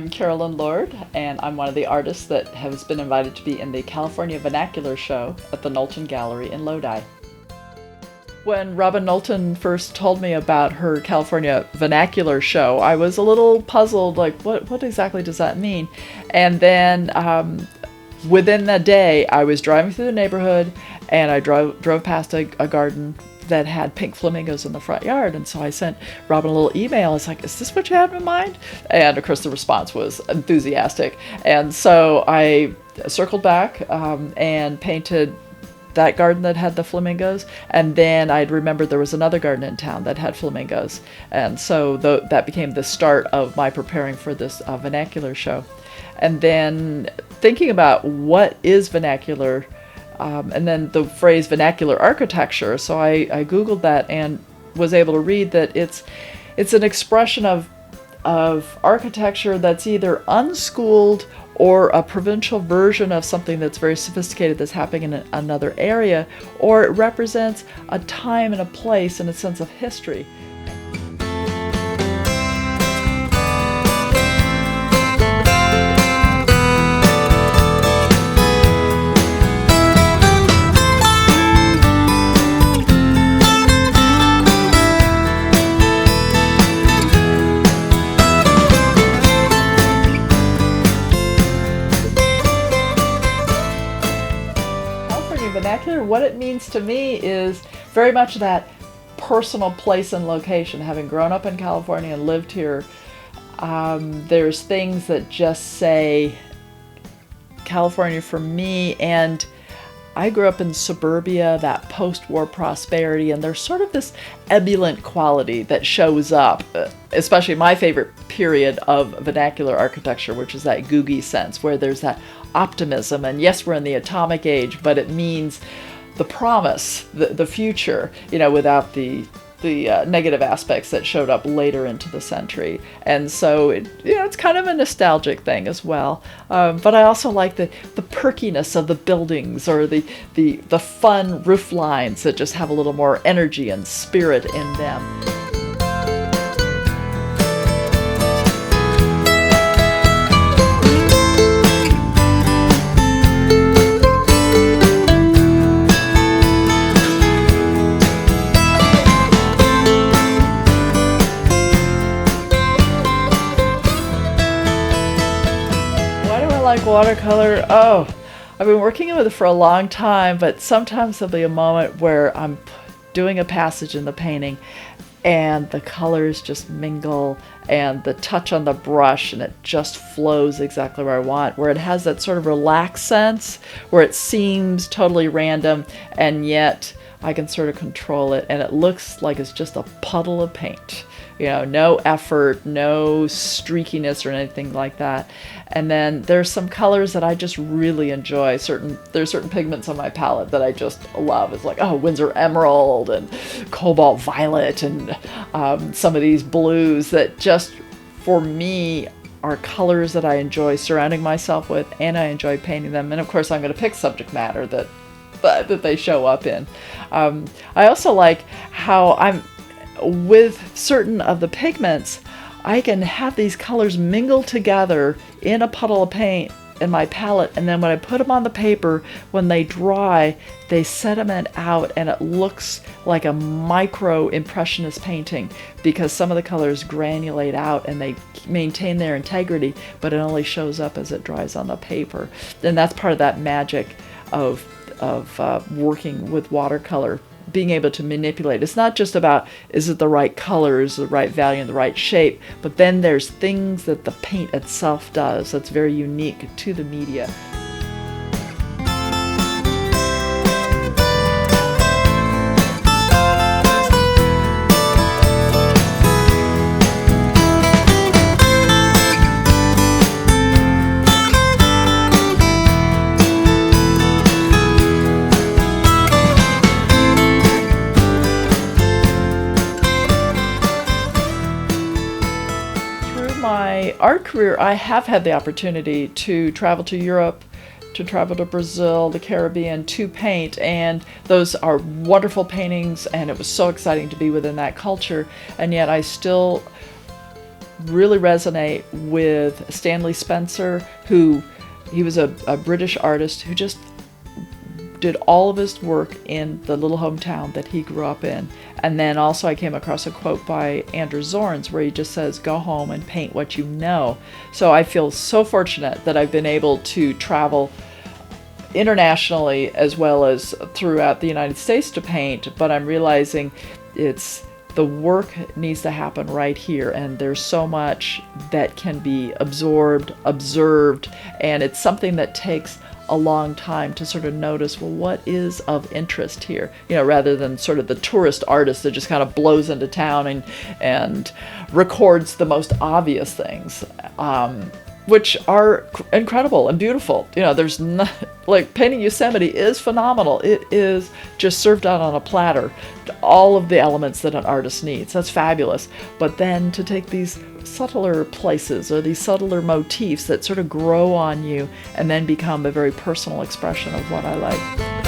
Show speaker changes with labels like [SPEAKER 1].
[SPEAKER 1] I'm Carolyn Lord, and I'm one of the artists that has been invited to be in the California Vernacular show at the Knowlton Gallery in Lodi. When Robin Knowlton first told me about her California Vernacular show, I was a little puzzled, like, what exactly does that mean? And then within the day, I was driving through the neighborhood, and I drove past a garden that had pink flamingos in the front yard. And so I sent Robin a little email. It's like, is this what you have in mind? And of course the response was enthusiastic. And so I circled back and painted that garden that had the flamingos. And then I'd remembered there was another garden in town that had flamingos. And so that became the start of my preparing for this vernacular show. And then thinking about what is vernacular, and then the phrase vernacular architecture. So I Googled that and was able to read that it's an expression of architecture that's either unschooled or a provincial version of something that's very sophisticated that's happening in another area, or it represents a time and a place and a sense of history. Vernacular, what it means to me is very much that personal place and location. Having grown up in California and lived here, there's things that just say California for me. And I grew up in suburbia, that post-war prosperity, and there's sort of this ebullient quality that shows up, especially my favorite period of vernacular architecture, which is that Googie sense, where there's that optimism. And yes, we're in the atomic age, but it means the promise, the future, without the negative aspects that showed up later into the century. And so it's kind of a nostalgic thing as well. But I also like the perkiness of the buildings, or the fun roof lines that just have a little more energy and spirit in them. Like watercolor. I've been working with it for a long time, but sometimes there'll be a moment where I'm doing a passage in the painting and the colors just mingle and the touch on the brush and it just flows exactly where I want, where it has that sort of relaxed sense where it seems totally random and yet I can sort of control it and it looks like it's just a puddle of paint. No effort, no streakiness or anything like that. And then there's some colors that I just really enjoy. There's certain pigments on my palette that I just love. It's like, Windsor Emerald and Cobalt Violet and some of these blues that just, for me, are colors that I enjoy surrounding myself with, and I enjoy painting them. And of course, I'm going to pick subject matter that they show up in. I also like how with certain of the pigments, I can have these colors mingle together in a puddle of paint in my palette, and then when I put them on the paper, when they dry, they sediment out and it looks like a micro impressionist painting because some of the colors granulate out and they maintain their integrity, but it only shows up as it dries on the paper. And that's part of that magic of working with watercolor, being able to manipulate. It's not just about, is it the right colors, the right value, and the right shape, but then there's things that the paint itself does that's very unique to the media. My art career, I have had the opportunity to travel to Europe, to travel to Brazil, the Caribbean, to paint, and those are wonderful paintings, and it was so exciting to be within that culture, and yet I still really resonate with Stanley Spencer, he was a British artist who just did all of his work in the little hometown that he grew up in. And then also I came across a quote by Andrew Zorns where he just says, go home and paint what you know. So I feel so fortunate that I've been able to travel internationally as well as throughout the United States to paint, but I'm realizing the work needs to happen right here, and there's so much that can be absorbed, observed, and it's something that takes a long time to sort of notice, well, what is of interest here? Rather than sort of the tourist artist that just kind of blows into town and records the most obvious things, which are incredible and beautiful. There's not, like, painting Yosemite is phenomenal. It is just served out on a platter, all of the elements that an artist needs. That's fabulous. But then to take these subtler places or these subtler motifs that sort of grow on you and then become a very personal expression of what I like.